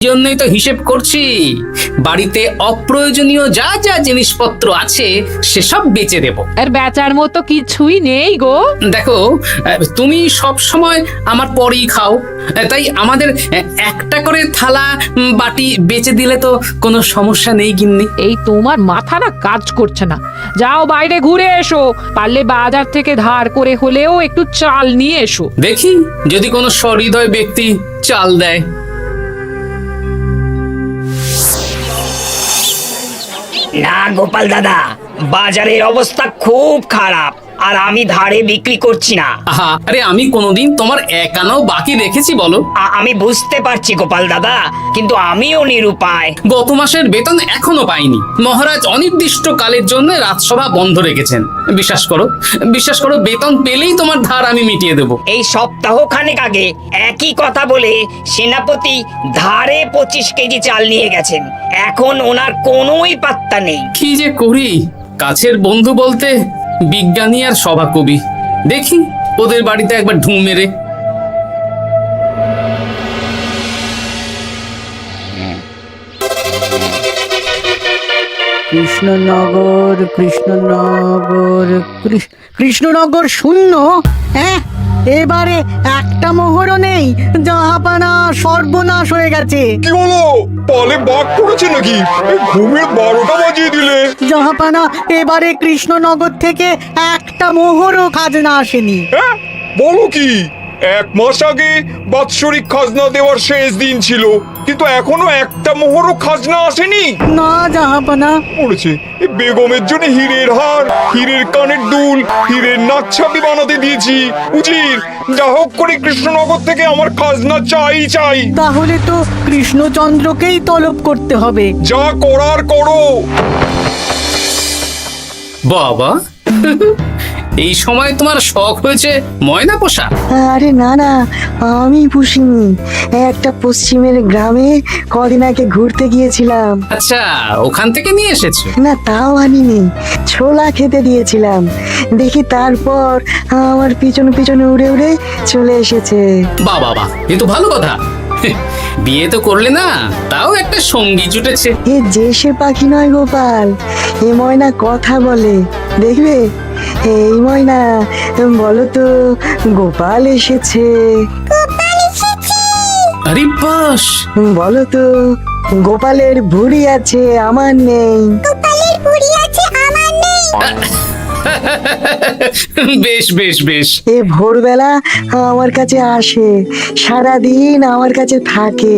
জন্যই তো হিসেব করছি, বাড়িতে অপ্রয়োজনীয় যা যা জিনিসপত্র আছে সেসব বেচে দেব। আর বেচার মতো কিছুই নেই গো। দেখো, তুমি সব সময় আমার পরেই খাও, তাই আমাদের একটা করে থালা বাটি বেচে দিলে তো কোনো সমস্যা নেই গিন্নি। এই তোমার মাথা না কাজ করছে না। যাও বাইরে ঘুরে এসো, পারলে বাজার থেকে ধার করে হলেও একটু চাল নিয়ে এসো। দেখি যদি কোনো সহৃদয় ব্যক্তি চাল দেয়। না গোপাল দাদা, বাজারের অবস্থা খুব খারাপ, আর আমি ধারে বিক্রি করছি না। আহা, আরে আমি কোনোদিন তোমার এক আনাও বাকি রেখেছি বলো? আমি বুঝতে পারছি গোপাল দাদা, কিন্তু আমিও নিরুপায়। গত মাসের বেতন এখনো পাইনি। মহারাজ অনির্দিষ্ট কালের জন্য রাজসভা বন্ধ রেখেছেন। বিশ্বাস করো, বেতন পেলেই তোমার ধার আমি মিটিয়ে দেব। এই সপ্তাহ খানেক আগে একই কথা বলে সেনাপতি ধারে 25 কেজি চাল নিয়ে গেছেন। এখন ওনার কোনোই পাত্তা নেই। কি যে করি, কাছের বন্ধু বলতে বিজ্ঞানী আর সভাকবি। দেখি ওদের বাড়িতে একবার ঢুঁ মেরে। কৃষ্ণনগর শূন্য। হ্যাঁ, এবারে একটা মোহরও নেই। জাহাপানা সর্বনাশ হয়ে গেছে। কি হলো? পালে বাঘ পড়েছে নাকি? এই ঘুমের 12টা বাজিয়ে দিলে। জাহাপানা, এবারে কৃষ্ণনগর থেকে একটা মোহরও খাজনা আসেনি। হ্যাঁ, বলো কি? 1 মাস আগে বাৎসরিক খাজনা দেওয়ার শেষ দিন ছিল, কিন্তু এখনো একটা মোহরও খাজনা আসেনি। না জাহাপানা। পড়েছে এই বেগমের জন্য হীরের হার, হীরের কানের দুল, হীরের নাকছাবি বানাতে দিয়েছি। উজির, যা হোক করে কৃষ্ণনগর থেকে আমার খাজনা চাই। তাহলে তো কৃষ্ণচন্দ্রকেই তলব করতে হবে। যা করার করো। বাবা, এই সময় তোমার শখ হয়েছে ময়না পোষা? আরে না না, আমি পুষিনি। একটা পশ্চিমের গ্রামে কদিন আগে ঘুরতে গিয়েছিলাম। আচ্ছা, ওখান থেকে নিয়ে এসেছো? না, তাও আনিনি, ছোলা খেতে দিয়েছিলাম। দেখি তারপর আমার পিছনে উড়ে উড়ে চলে এসেছে। বাবা, এ তো ভালো কথা। বিয়ে তো করলে না, তাও একটা সঙ্গী জুটেছে। এ যে সে পাখি নয় গোপাল, এ ময়না কথা বলে, দেখবে। এই ময়না, বলো তো গোপাল এসেছে। আরে বাস, বলো তো গোপালের ভুঁড়ি আছে আমার নেই। বেশ। এ ভোরবেলা আমার কাছে আসে, সারাদিন আমার কাছে থাকে,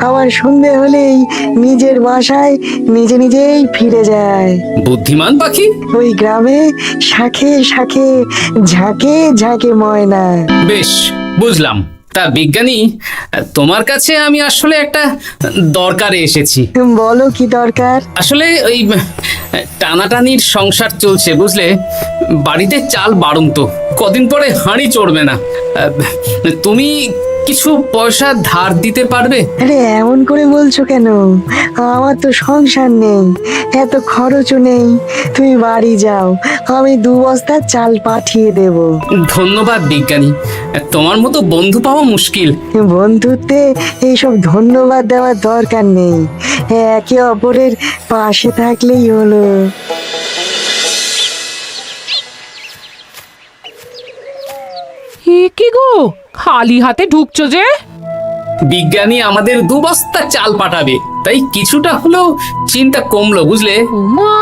আবার সন্ধে হলেই নিজের বাসায় নিজেই ফিরে যায়। বুদ্ধিমান পাখি। ওই গ্রামে শাখে শাখে ঝাঁকে ময়না। বেশ, বুঝলাম। তা বিজ্ঞানী, তোমার কাছে আমি আসলে একটা দরকারে এসেছি। বলো কি দরকার? আসলে ওই টানাটানির সংসার চলছে, বুঝলে। বাড়িতে চাল বাড়ন্ত, কদিন পরে হাঁড়ি চড়বে না। তুমি কিছু পয়সা ধার দিতে পারবে? আরে এমন করে বলছো কেন? আমার তো সংসার নেই, এত খরচও নেই। তুমি বাড়ি যাও, আমি 2 বস্তা চাল পাঠিয়ে দেব। ধন্যবাদ বিজ্ঞানী, তোমার মতো বন্ধু পাওয়া মুশকিল। বন্ধুত্বে এইসব ধন্যবাদ দেওয়ার দরকার নেই, একে অপরের পাশে থাকলেই হলো। এ কি গো, খালি হাতে ঢুকছো যে? বিজ্ঞানী আমাদের 2 বস্তা চাল পাঠাবে, তাই কিছুটা হলেও চিন্তা কমলো, বুঝলে। মা,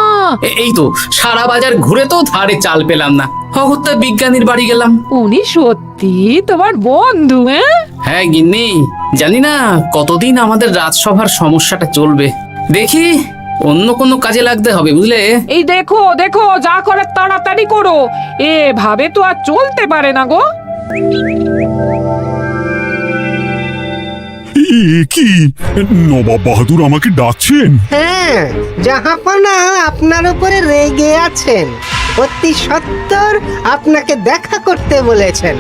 এই তো সারা বাজার ঘুরে তো ধারে চাল পেলাম না। অগত্যা বিজ্ঞানীর বাড়ি গেলাম। উনি সত্যি তোমার বন্ধু? হ্যাঁ গিন্নি, জানি না কতদিন আমাদের রাজসভার সমস্যাটা চলবে। দেখি অন্য কোনো কাজে লাগতে হবে, বুঝলে। এই দেখো, যা করে তাড়াতাড়ি করো, এভাবে তো আর চলতে পারে না গো। কি নবাব বাহাদুর আমাকে ডাকছেন? হ্যাঁ, জাহাপনা আপনার উপরে রেগে আছেন। অতি সত্বর আপনাকে দেখা করতে বলেছেন।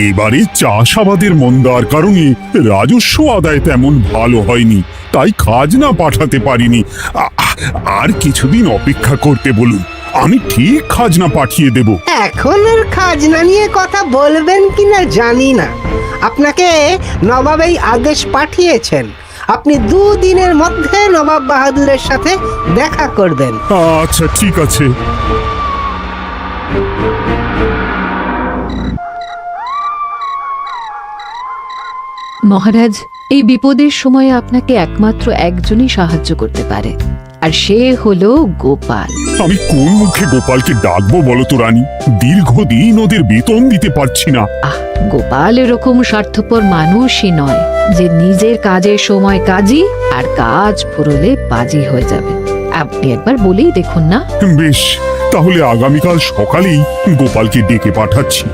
এবারে চাষাবাদের মন্দার কারণে রাজস্ব আদায় তেমন ভালো হয়নি, তাই খাজনা পাঠাতে পারিনি। আর কিছুদিন অপেক্ষা করতে বলুন, আমি ঠিক খাজনা পাঠিয়ে দেব। এখন আর খাজনা নিয়ে কথা বলবেন কিনা জানি না। আপনাকে নবাব এই আদেশ পাঠিয়েছেন, আপনি 2 দিনের মধ্যে নবাব বাহাদুরের সাথে দেখা করবেন। আচ্ছা ঠিক আছে। মহারাজ, এই বিপদের সময়ে আপনাকে একমাত্র একজনই সাহায্য করতে পারে, আর সে হলো গোপাল। আমি কোন মুখে গোপালকে ডাকবো বলো তো রানী? দীর্ঘদিন ওদের বেতন দিতে পারছি না। গোপাল এরকম স্বার্থপর মানুষই নয় যে নিজের কাজের সময় কাজী আর কাজ ফুরলে বাজি হয়ে যাবে। আপনি একবার বলেই দেখুন না। বেশ, তাহলে আগামীকাল সকালেই গোপালকে ডেকে পাঠাচ্ছি।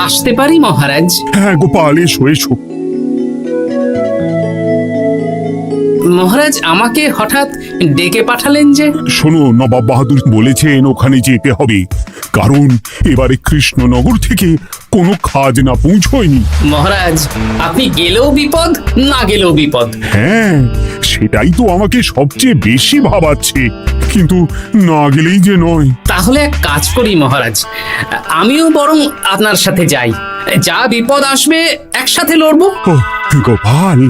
আসতে পারি মহারাজ? হ্যাঁ গোপাল, এসো এসো। মহারাজ, আমাকে হঠাৎ ডেকে পাঠালেন যে? শোনো, নবাব বাহাদুর বলেছেন ওখানে যেতে হবে, কারণ এবারে কৃষ্ণনগর থেকে কোনো খাজনা পৌঁছয়নি। মহারাজ, আপনি গেলেও বিপদ, না গেলেও বিপদ। হ্যাঁ, সেটাই তো আমাকে সবচেয়ে বেশি ভাবাচ্ছে, কিন্তু না গেলেই যে নয়। তাহলে এক কাজ করি মহারাজ, আমিও বরং আপনার সাথে যাই। যা বিপদ আসবে একসাথে লড়বো। ও গোপাল,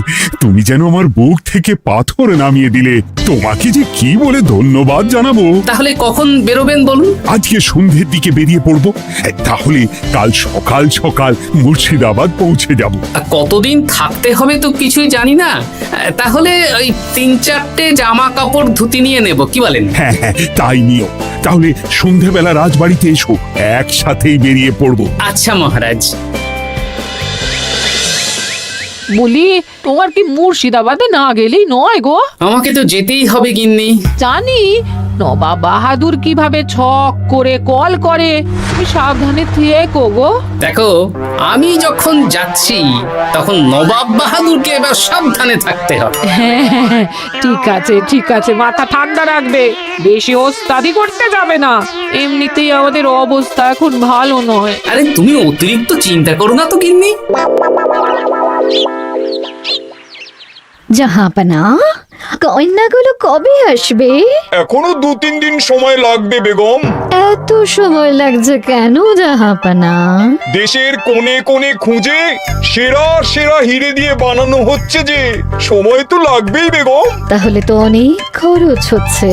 তুমি যেন আমার বুক থেকে পাথর নামিয়ে দিলে। তোমাকে যে কি বলে ধন্যবাদ জানাবো। তাহলে কখন বেরোবেন বলুন? আজকে সন্ধ্যের দিকে বেরিয়ে পড়বো, তাহলে কাল সকাল সকাল মুর্শিদাবাদ পৌঁছে যাব। কতদিন থাকতে হবে তো কিছুই জানি না, তাহলে ওই 3-4টে জামা কাপড় ধুতি নিয়ে নেব, কি বলেন? হ্যাঁ হ্যাঁ, তাই নিও। তাহলে সন্ধ্যেবেলা রাজবাড়িতে এসো, একসাথেই বেরিয়ে পড়বো। আচ্ছা মহারাজ। বলি, তোমার কি মুর্শিদাবাদে না গেলেই নয় গো? আমাকে তো যেতেই হবে গিন্নি। জানি নবাব বাহাদুর কিভাবে ছক করে কল করে, তুমি সাবধানে থেকো গো। দেখো, আমি যখন যাচ্ছি তখন নবাব বাহাদুরকে এবার সাবধানে থাকতে হবে। হ্যাঁ, ঠিক আছে ঠিক আছে, মাথা ঠান্ডা রাখবে, বেশি ওস্তাদি করতে যাবে না। এমনিতেই আমাদের অবস্থা এখন ভালো নয়। আরে তুমি অতিরিক্ত চিন্তা করো না তো গিন্নি। জাহাপনা, গয়নাগুলো কবে আসবে? এখনো 2-3 দিন সময় লাগবে বেগম। এত সময় লাগছে কেন জাহাপনা? দেশের কোণে কোণে খুঁজে সেরা সেরা হিরে দিয়ে বানানো হচ্ছে, যে সময় তো লাগবেই বেগম। তাহলে তো অনেক খরচ হচ্ছে।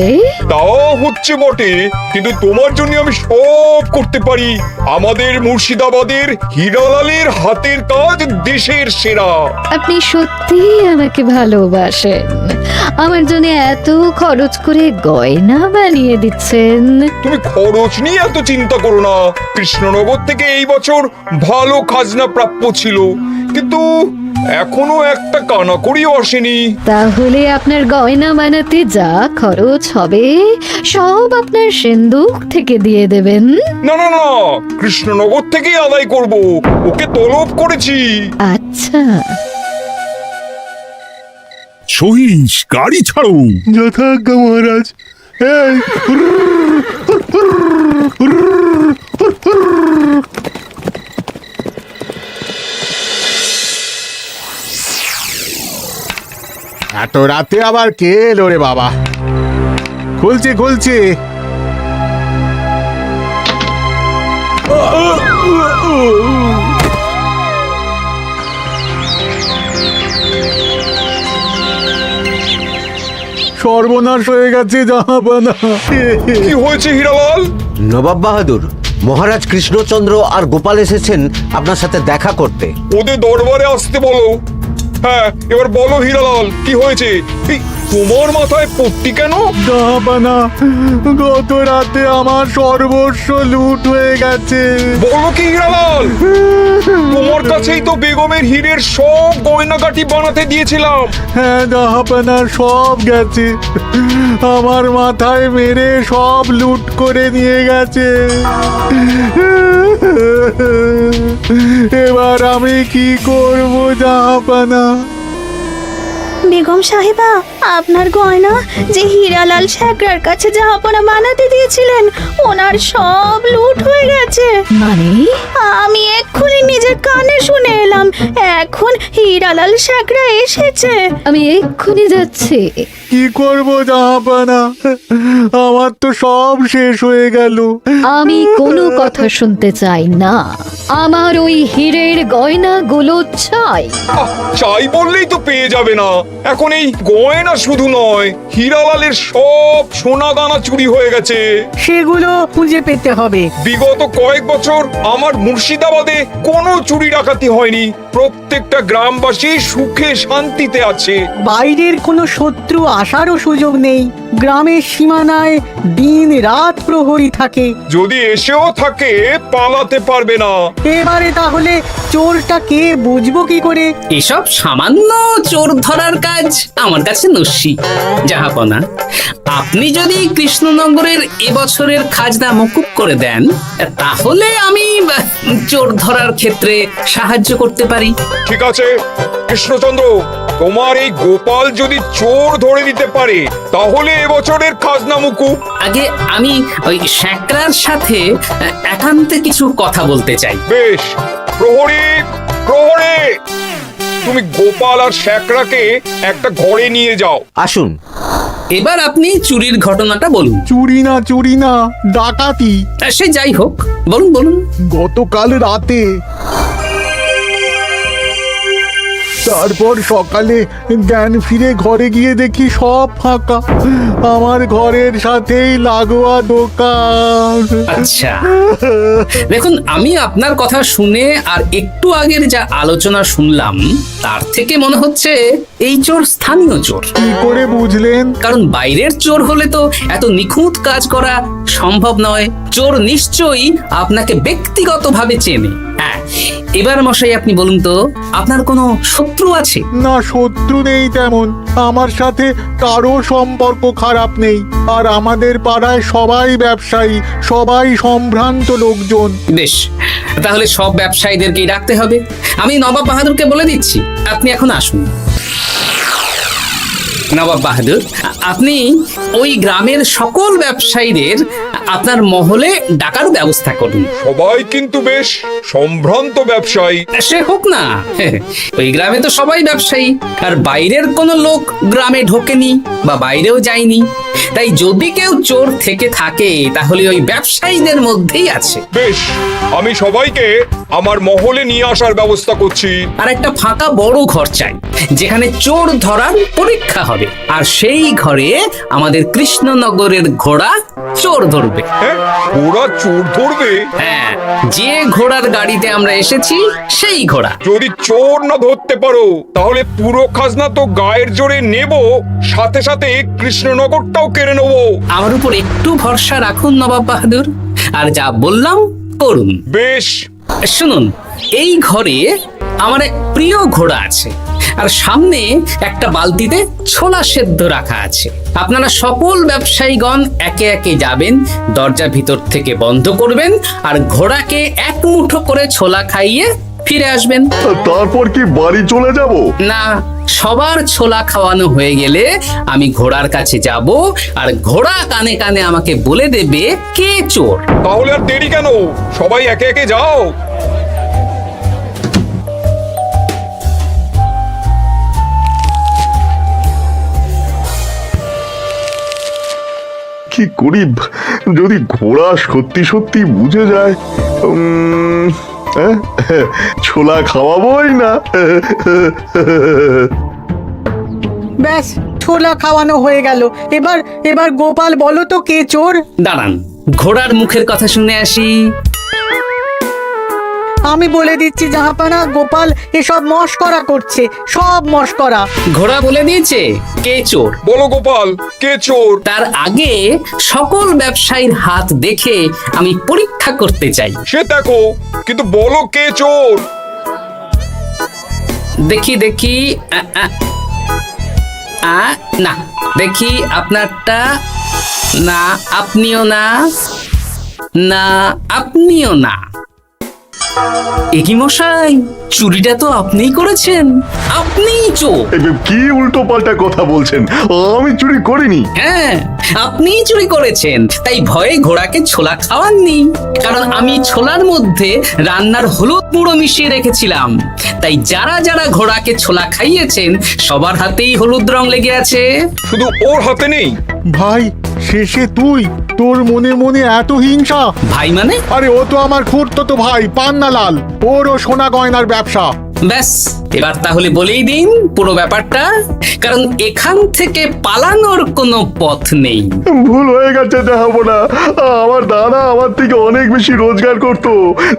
তাও হচ্ছে বটে, কিন্তু তোমার জন্য আমি সব করতে পারি। আমাদের মুর্শিদাবাদের হীরালালের হাতের কাজ দেশের সেরা। আপনি সত্যি আমাকে ভালোবাসেন, আমার জন্য এত খরচ করে গয়না বানিয়ে দিচ্ছেন। তুমি খরচ নিয়ে এত চিন্তা করো না। কৃষ্ণনগর থেকে এই বছর ভালো খাজনা প্রাপ্য ছিল, কিন্তু এখনো একটা কানাকড়িও আসেনি। তাহলে আপনার গয়না বানাতে যা খরচ হবে সব আপনার সিন্ধুক থেকে দিয়ে দেবেন? না না না, কৃষ্ণনগর থেকেই আদায় করব, ওকে তলব করেছি। আচ্ছা, সহিস, গাড়ি ছাড়ো। যথাজ্ঞা মহারাজ। এত রাতে আবার কে এলো রে বাবা? খুলছি খুলছি। সর্বনাশ হয়ে গেছে জাহাপানা। কি হয়েছে হীরালাল? নবাব বাহাদুর, মহারাজ কৃষ্ণচন্দ্র আর গোপাল এসেছেন আপনার সাথে দেখা করতে। ওদের দরবারে আসতে বলো। হ্যাঁ, এবার বলো হীরালাল, কি হয়েছে? এই, তোমার মাথায় পট্টি কেন? জাহাপানা, গত রাতে আমার সর্বস্ব লুট হয়ে গেছে। বলো কি হীরালাল? তোমার কাছেই তো বেগমের হীরের সব গয়নাগাটি বানাতে দিয়েছিলাম। হ্যাঁ জাহাপানা, সব গেছে। আমার মাথায় মেরে সব লুট করে নিয়ে গেছে। এবার আমি কি করব জাহাপানা? বেগম সাহেবা, আপনার গয়না যে হীরালাল শেখরার কাছে জাহাপনা বানাতে দিয়েছিলেন, ওনার সব লুট হয়ে গেছে। মানে? আমি এক্ষুনি নিজের কানে শুনে এলাম, এখন হীরালাল শেখরা এসেছে। আমি এক্ষুনি যাচ্ছি। কি করব জাহাপানা, আমার তো সব শেষ হয়ে গেল। আমি কোনো কথা শুনতে চাই না, আমার ওই হীরের গয়নাগুলো চাই। চাই বললেই তো পেয়ে যাবে না। এখন এই গয়না শুধু নয়, হীরালালের সব সোনা দানা চুরি হয়ে গেছে। সেগুলো খুঁজে পেতে হবে। বিগত কয়েক বছর আমার মুর্শিদাবাদে কোনো চুরি ডাকাতি হয়নি। প্রত্যেকটা গ্রামবাসী সুখে শান্তিতে আছে। বাইরের কোনো শত্রু আসারও সুযোগ নেই। গ্রামের সীমানায় দিন রাত প্রহরী থাকে। যদি এসেও থাকে, পালাতে পারবে না। এবারে তাহলে চোরটা কে বুঝবো কি করে? এসব সামান্য চোর ধরার কাজ আমার কাছে নস্যি। জাহাপনা, আপনি যদি কৃষ্ণনগরের এবছরের খাজনা মকুব করে দেন, তাহলে আমি চোর ধরার ক্ষেত্রে সাহায্য করতে পারি। ঠিক আছে কৃষ্ণচন্দ্র, তোমার এই গোপাল যদি চোর ধরে দিতে পারে, তাহলে এবছরের খাজনা মুকুব। আগে আমি ওই শেখরার সাথে একান্তে কিছু কথা বলতে চাই। বেশ, প্রহরী প্রহরী, তুমি গোপাল আর শেখরাকে একটা ঘরে নিয়ে যাও। আসুন। এবার আপনি চুরির ঘটনাটা বলুন। চুরি না, ডাকাতি। সে যাই হোক, বলুন বলুন। গতকাল রাতে, তারপর সকালে জ্ঞান ফিরে ঘরে গিয়ে দেখি সব ফাঁকা। আমার ঘরের সাথেই লাগোয়া দোকান। আচ্ছা, দেখুন, আমি আপনার কথা শুনে আর একটু আগের যা আলোচনা শুনলাম, তার থেকে মনে হচ্ছে এই চোর স্থানীয় চোর। কি করে বুঝলেন? কারণ বাইরের চোর হলে তো এত নিখুঁত কাজ করা সম্ভব নয়। চোর নিশ্চয়ই আপনাকে ব্যক্তিগতভাবে চেনে। হ্যাঁ, এবার মশাই আপনি বলুন তো, আপনার কোনো শত্রু আছে? না, শত্রু নেই তেমন। আমার সাথে কারো সম্পর্ক খারাপ নেই। আর আমাদের পাড়ায় সবাই ব্যবসায়ী, সবাই সম্ভ্রান্ত লোকজন। বেশ, তাহলে সব ব্যবসায়ীদেরকেই রাখতে হবে। আমি নবাব বাহাদুরকে বলে দিচ্ছি, আপনি এখন আসুন। নবাব বাহাদুর, আপনি ওই গ্রামের সকল ব্যবসায়ীদের আপনার মহলে ডাকার ব্যবস্থা করুন। সবাই কিন্তু বেশ সম্ভ্রান্ত ব্যবসায়ী। সে হোক না, ওই গ্রামে তো সবাই ব্যবসায়ী, আর বাইরের কোনো লোক গ্রামে ঢোকেনি বা বাইরেও যায়নি। তাই যদি কেউ চোর থেকে থাকে, তাহলে ওই ব্যবসায়ীদের মধ্যেই আছে। বেশ, আমি সবাইকে আমার মহলে নিয়ে আসার ব্যবস্থা করছি। আর একটা ফাঁকা বড় ঘর চাই, যেখানে চোর ধরার পরীক্ষা হবে। আর সেই ঘরে আমাদের কৃষ্ণনগরের ঘোড়া চোর ধরবে। হ্যাঁ, ঘোড়া চোর ধরবে? হ্যাঁ, যে ঘোড়ার গাড়িতে আমরা এসেছি সেই ঘোড়া। যদি চোর না ধরতে পারো, তাহলে পুরো খাজনা তো গায়ের জোরে নেব, সাথে সাথে কৃষ্ণনগরটাও কেড়ে নেবো। আমার উপর একটু ভরসা রাখুন নবাব বাহাদুর, আর যা বললাম করুন। বেশ, শুনুন, এই ঘরে আমার এক প্রিয় ঘোড়া আছে, আর সামনে একটা বালতিতে ছোলা সেদ্ধ রাখা আছে। আপনারা সকল ব্যবসায়ীগণ একে একে যাবেন, দরজা ভিতর থেকে বন্ধ করবেন, আর ঘোড়াকে এক মুঠো করে ছোলা খাইয়ে ফিরে আসবেন। তারপর কি বাড়ি চলে যাব? না, সবার ছোলা খাওয়ানো হয়ে গেলে আমি ঘোড়ার কাছে যাব, আর ঘোড়া কানে কানে আমাকে বলে দেবে কে চোর। তাহলে আর দেরি কেন, সবাই একে একে যাও। কি করি যদি ঘোড়া সত্যি সত্যি বুঝে যায়? ছোলা খাওয়াবোই না। ব্যাস, ছোলা খাওয়ানো হয়ে গেল। এবার গোপাল বলো তো কে চোর? দাঁড়ান, ঘোড়ার মুখের কথা শুনে আসি। আমি বলে দিচ্ছি জাহাপানা, গোপাল এসব মশকরা করছে, সব মশকরা। ঘোড়া বলে দিয়েছে কে চোর। বলো গোপাল, কে চোর? তার আগে সকল ব্যবসায়ীর হাত দেখে আমি পরীক্ষা করতে চাই। সে দেখো, কিন্তু বলো কে চোর? দেখি না, দেখি আপনারটা। না, আপনিও না। না, আপনিও না। একি মশাই, চুরিটা তো আপনিই করেছেন, আপনিই চোর। কি উল্টো পাল্টা কথা বলছেন? আমি চুরি করিনি। হ্যাঁ, আপনিই চুরি করেছেন, তাই ভয়ে ঘোড়াকে ছোলা খাওয়াননি। কারণ আমি ছোলার মধ্যে রান্নার হলুদ গুঁড়ো মিশিয়ে রেখেছিলাম, তাই যারা যারা ঘোড়াকে ছোলা খাইয়েছেন সবার হাতেই হলুদ রং লেগে আছে। শুধু ওর হাতে নেই। ভাই, শেষে তুই? তোর মনে মনে এত হিংসা? ভাই মানে? আরে ও তো আমার খুড়তো ভাই পান্নালাল, ওরও সোনা গয়নার ব্যবসা। ব্যাস, এবার তাহলে বলেই দিন পুরো ব্যাপারটা, কারণ এখান থেকে পালানোর কোনো পথ নেই। ভুল হয়ে গেছে জাহাপনা, আমার দাদা আমার থেকে অনেক বেশি রোজগার করত,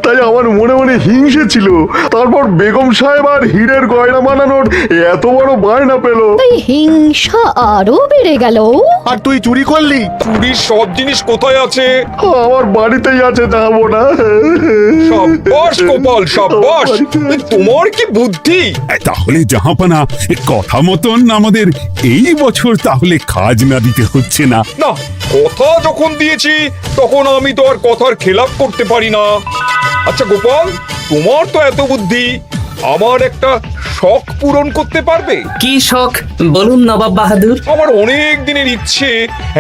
তাই আমার মনে মনে হিংসে ছিল। তারপর বেগম সাহেব আর হীরের গয়না বানানোর এত বড় বায়না পেল, হিংসা আরো বেড়ে গেল। আর তুই চুরি করলি? চুরির সব জিনিস কোথায় আছে? আমার বাড়িতেই আছে জাহাপনা। সাব্বাস গোপাল, সাব্বাস, তোমার কি বুদ্ধি! তাহলে জাহাপানা, কথা মতন আমাদের এই বছর তাহলে খাজনা দিতে হচ্ছে না। না, কথা যখন দিয়েছি তখন আমি তো আর কথার খেলাপ করতে পারি না। আচ্ছা গোপাল, তোমার তো এত বুদ্ধি, আমার একটা শখ পূরণ করতে পারবে? কি শখ বলুন নবাব বাহাদুর। আমার অনেক দিনের ইচ্ছে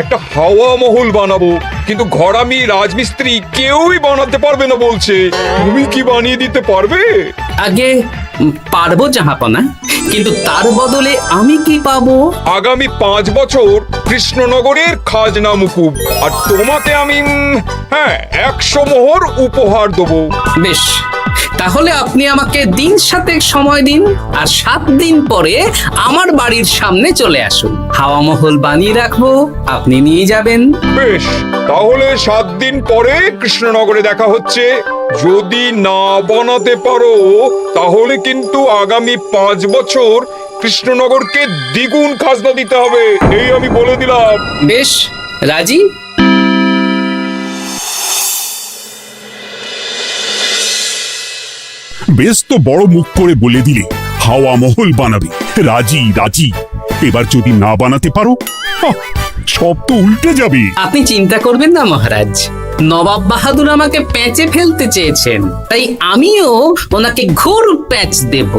একটা হাওয়া মহল বানাবো, কিন্তু ঘরামি রাজমিস্ত্রি কেউই বানাতে পারবে না বলছে। তুমি কি বানিয়ে দিতে পারবে? আগে পারবো জাহাপনা, কিন্তু তার বদলে আমি কি পাবো? আগামী 5 বছর কৃষ্ণনগরের খাজনা মুকুব, আর তোমাকে আমি 100 মোহর উপহার দেবো। বেশ, তাহলে আপনি আমাকে দিন 7 সময় দিন, আর 7 দিন পরে আমার বাড়ির সামনে চলে আসুন। হাওয়া মহল বানিয়ে রাখবো, আপনি নিয়ে যাবেন। বেশ, তাহলে 7 দিন পরে কৃষ্ণনগরে দেখা হচ্ছে। যদি না বানাতে পারো তাহলে কিন্তু আগামী 5 বছর কৃষ্ণনগরকে দ্বিগুণ খাজনা দিতে হবে, এই আমি বলে দিলাম। বেশ, রাজি। বেশ তো বড় মুখ করে বলে দিলে হাওয়া মহল বানাবে। রাজি রাজি। এবার যদি না বানাতে পারো, সব তো উল্টে যাবে। আপনি চিন্তা করবেন না মহারাজ, নবাব বাহাদুর আমাকে প্যাঁচে ফেলতে চেয়েছেন, তাই আমিও ওনাকে ঘোর প্যাঁচ দেব।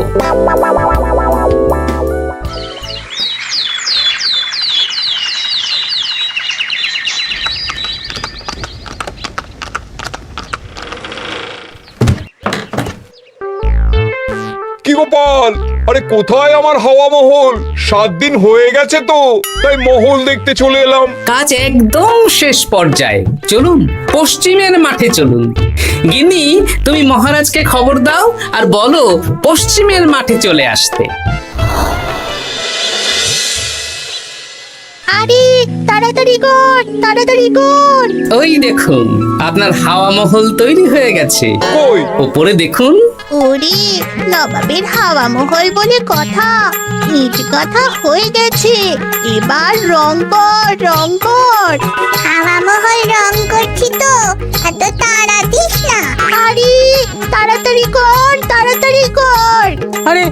কি গোপাল, আরে কোথায় আমার হাওয়া মহল? 7 দিন হয়ে গেছে তো, তাই মহল দেখতে চলে এলাম। কাজ একদম শেষ পর্যায়ে, চলুন পশ্চিমের মাঠে চলুন। গিন্নি, তুমি মহারাজকে খবর দাও আর বলো পশ্চিমের মাঠে চলে আসতে। আরে তাড়াতাড়ি কর, তাড়াতাড়ি কর। ওই দেখুন, আপনার হাওয়া মহল তৈরি হয়ে গেছে। কই? উপরে দেখুন। ওরে, নবাবের হাওয়া মহল বলে কথা, নিজ কথা হয়ে গেছে। এবার রং কর, রং কর। হাওয়া মহল রং করছি তো, এত তাড়া দিস না। আরে তাড়াতাড়ি কর, তাড়াতাড়ি কর। আরে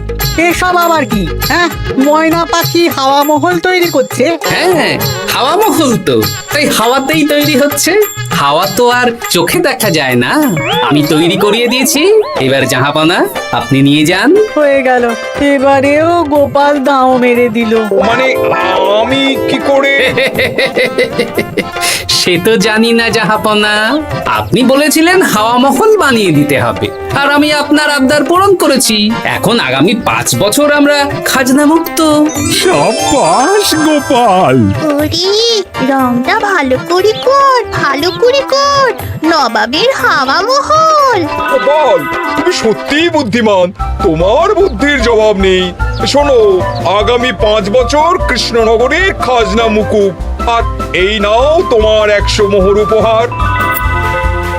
এসব আবার কি? হ্যাঁ, ময়না পাখি হাওয়া মহল তৈরি করছে। হ্যাঁ, হাওয়া মহল তো, তাই হাওয়াতেই তৈরি হচ্ছে। হাওয়া তো আর চোখে দেখা যায় না, আমি তৈরি করিয়ে দিয়েছি। এবার জাহাপানা আপনি নিয়ে যান। হয়ে গেল, এবারেও গোপাল দাও মেরে দিল। মানে আমি কি করে? সে তো জানি না জাহাপনা, আপনি বলেছিলেন হাওয়া মহল বানিয়ে দিতে হবে, আর আমি আপনার আবদার পূরণ করেছি। এখন আগামী 5 বছর আমরা খাজনা মুক্ত। সাব্বাস গোপাল। ওরে, রংটা ভালো করে কর, ভালো করে কর। নবাবের হাওয়া মহল। গোপাল, তুমি সত্যিই বুদ্ধিমান, তোমার বুদ্ধির জবাব নেই। শোনো, আগামী 5 বছর কৃষ্ণনগরের খাজনা মুকুব, আর এই নাও তোমার 100 মোহর উপহার।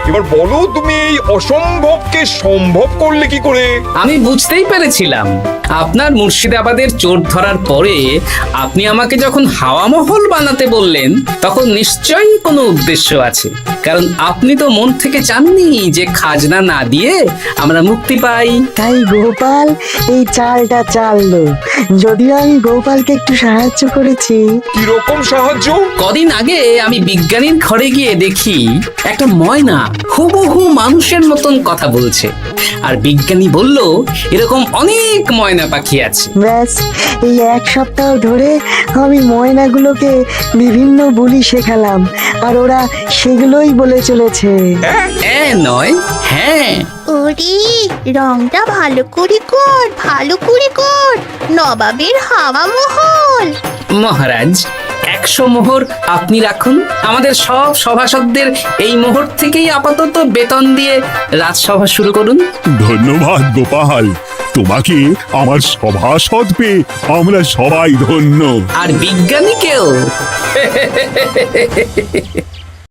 এবার বলো, তুমি এই অসম্ভবকে সম্ভব করলে কি করে? আমি বুঝতেই পেরেছিলাম, আপনার মুর্শিদাবাদের চোর ধরার পরে আপনি আমাকে যখন হাওয়া মহল বানাতে বললেন, তখন নিশ্চয়ই কোনো উদ্দেশ্য আছে। কারণ আপনি তো মন থেকে চাননি যে খাজনা না দিয়ে আমরা মুক্তি পাই। তাই গোপাল এই চালটা চাললো। যদিও আমি গোপালকে একটু সাহায্য করেছি। কিরকম সাহায্য? কদিন আগে আমি বিজ্ঞানীর ঘরে গিয়ে দেখি একটা ময়না হুবহু মানুষের মতন কথা বলছে। আর বিজ্ঞানী বলল এরকম অনেক ময়না পাখি আছে। ব্যাস এই এক সপ্তাহ ধরে আমি ময়নাগুলোকে বিভিন্ন বুলি শেখালাম, আর ওরা সেগুলোই বলে চলেছে। নয়, হ্যাঁ। ওরে রংটা ভালো করে কর, ভালো করে কর, নবাবের হাওয়া মহল। মহারাজ, 100 মোহর আপনি রাখুন। আমাদের সব সভাসদদের এই মোহর থেকেই আপাতত বেতন দিয়ে রাজসভা শুরু করুন। ধন্যবাদ গোপাল, তোমাকে আমার সভাসদ পেয়ে আমরা সবাই ধন্য। আর বিজ্ঞানীকেও।